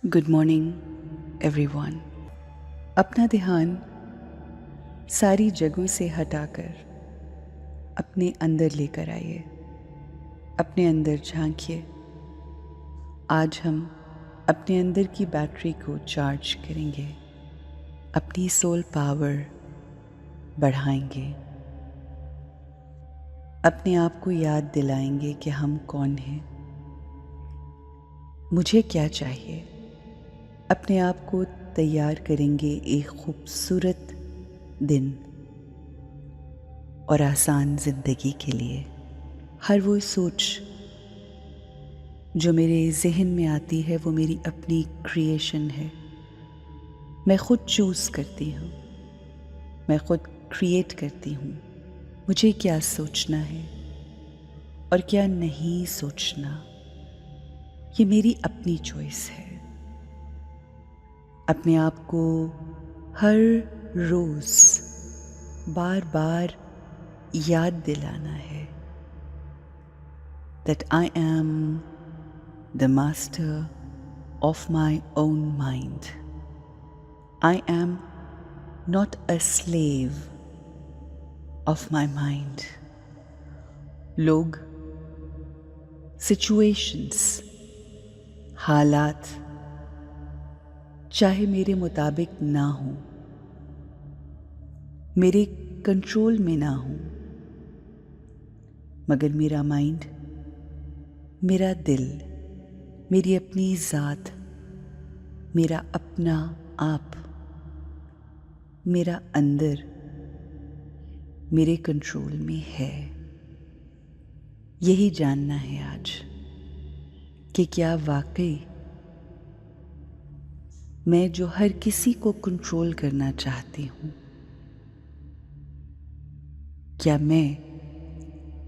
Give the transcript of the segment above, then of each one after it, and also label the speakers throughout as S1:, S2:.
S1: Good morning everyone. अपना ध्यान सारी जगहों से हटाकर अपने अंदर लेकर आइए। अपने अंदर झांकिए। आज हम अपने अंदर की बैटरी को चार्ज करेंगे, अपनी सोल पावर बढ़ाएंगे, अपने आप को याद दिलाएंगे कि हम कौन हैं, मुझे क्या चाहिए। अपने आप को तैयार करेंगे एक खूबसूरत दिन और आसान ज़िंदगी के लिए। हर वो सोच जो मेरे जहन में आती है वो मेरी अपनी क्रिएशन है। मैं खुद चूज़ करती हूँ, मैं खुद क्रिएट करती हूँ मुझे क्या सोचना है और क्या नहीं सोचना। ये मेरी अपनी चॉइस है। अपने आप को हर रोज़ बार बार याद दिलाना है that I am the master of my own mind. I am not a slave of my mind. लोग, सिचुएशंस, हालात चाहे मेरे मुताबिक ना हो, मेरे कंट्रोल में ना हो, मगर मेरा माइंड, मेरा दिल, मेरी अपनी ज़ात, मेरा अपना आप, मेरा अंदर मेरे कंट्रोल में है। यही जानना है आज कि क्या वाकई मैं जो हर किसी को कंट्रोल करना चाहती हूँ, क्या मैं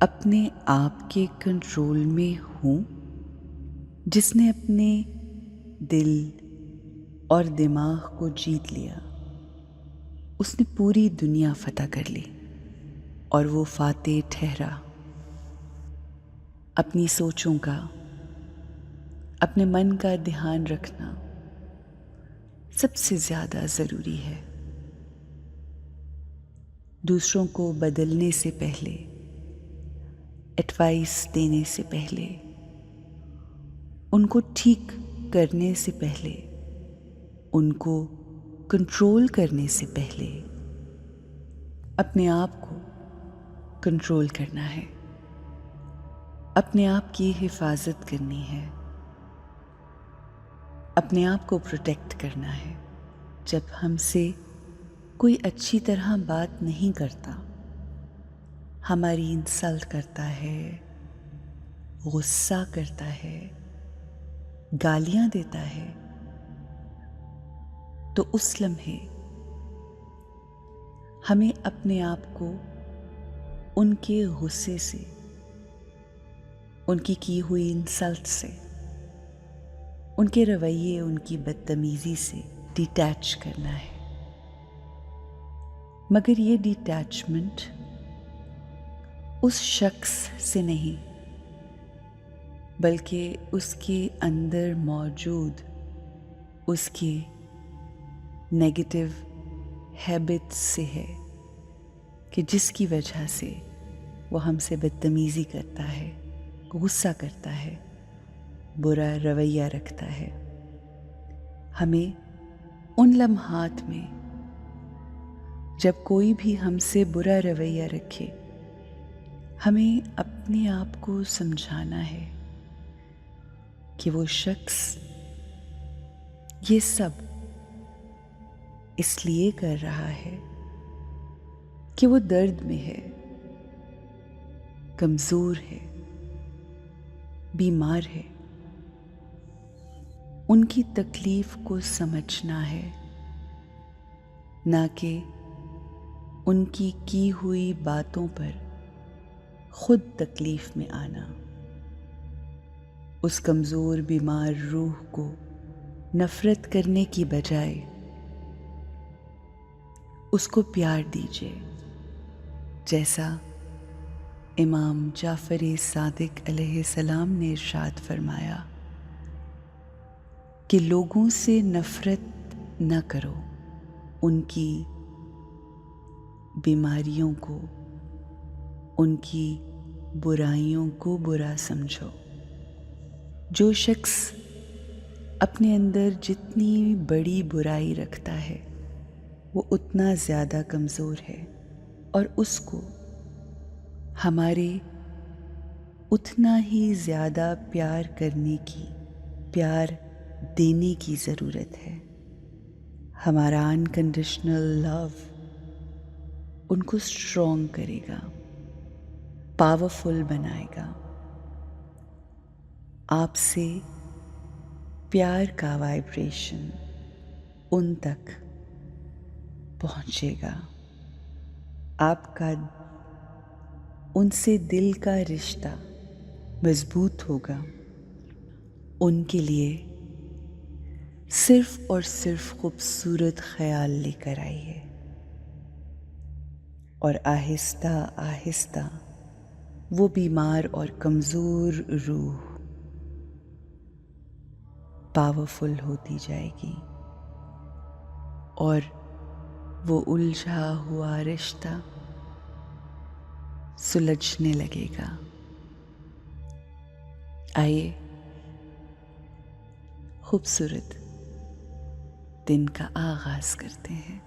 S1: अपने आप के कंट्रोल में हूँ, जिसने अपने दिल और दिमाग को जीत लिया। उसने पूरी दुनिया फतह कर ली और वो फातेह ठहरा। अपनी सोचों का, अपने मन का ध्यान रखना सबसे ज़्यादा ज़रूरी है। दूसरों को बदलने से पहले, एडवाइस देने से पहले, उनको ठीक करने से पहले, उनको कंट्रोल करने से पहले अपने आप को कंट्रोल करना है, अपने आप की हिफाजत करनी है, अपने आप को प्रोटेक्ट करना है। जब हमसे कोई अच्छी तरह बात नहीं करता, हमारी इंसल्ट करता है, गुस्सा करता है, गालियां देता है, तो उस लम्हे हमें अपने आप को उनके गुस्से से, उनकी की हुई इंसल्ट से, उनके रवैये, उनकी बदतमीजी से डिटैच करना है। मगर ये डिटैचमेंट उस शख्स से नहीं, बल्कि उसके अंदर मौजूद उसके नेगेटिव हैबिट्स से है कि जिसकी वजह से वो हमसे बदतमीजी करता है, गुस्सा करता है, बुरा रवैया रखता है। हमें उन लम्हात में जब कोई भी हमसे बुरा रवैया रखे, हमें अपने आप को समझाना है कि वो शख्स ये सब इसलिए कर रहा है कि वो दर्द में है, कमज़ोर है, बीमार है। उनकी तकलीफ को समझना है, ना कि उनकी की हुई बातों पर खुद तकलीफ में आना। उस कमज़ोर बीमार रूह को नफ़रत करने की बजाय उसको प्यार दीजिए, जैसा इमाम जाफ़र सादिक अलैहिस्सलाम ने इरशाद फरमाया, कि लोगों से नफरत न करो, उनकी बीमारियों को, उनकी बुराइयों को बुरा समझो। जो शख्स अपने अंदर जितनी बड़ी बुराई रखता है वो उतना ज़्यादा कमज़ोर है और उसको हमारे उतना ही ज़्यादा प्यार करने की, प्यार देने की ज़रूरत है। हमारा अनकंडीशनल लव उनको स्ट्रॉन्ग करेगा, पावरफुल बनाएगा। आपसे प्यार का वाइब्रेशन उन तक पहुंचेगा। आपका उनसे दिल का रिश्ता मजबूत होगा। उनके लिए सिर्फ और सिर्फ खूबसूरत ख्याल लेकर आइए और आहिस्ता आहिस्ता वो बीमार और कमज़ोर रूह पावरफुल होती जाएगी और वो उलझा हुआ रिश्ता सुलझने लगेगा। आइए खूबसूरत दिन का आगाज करते हैं।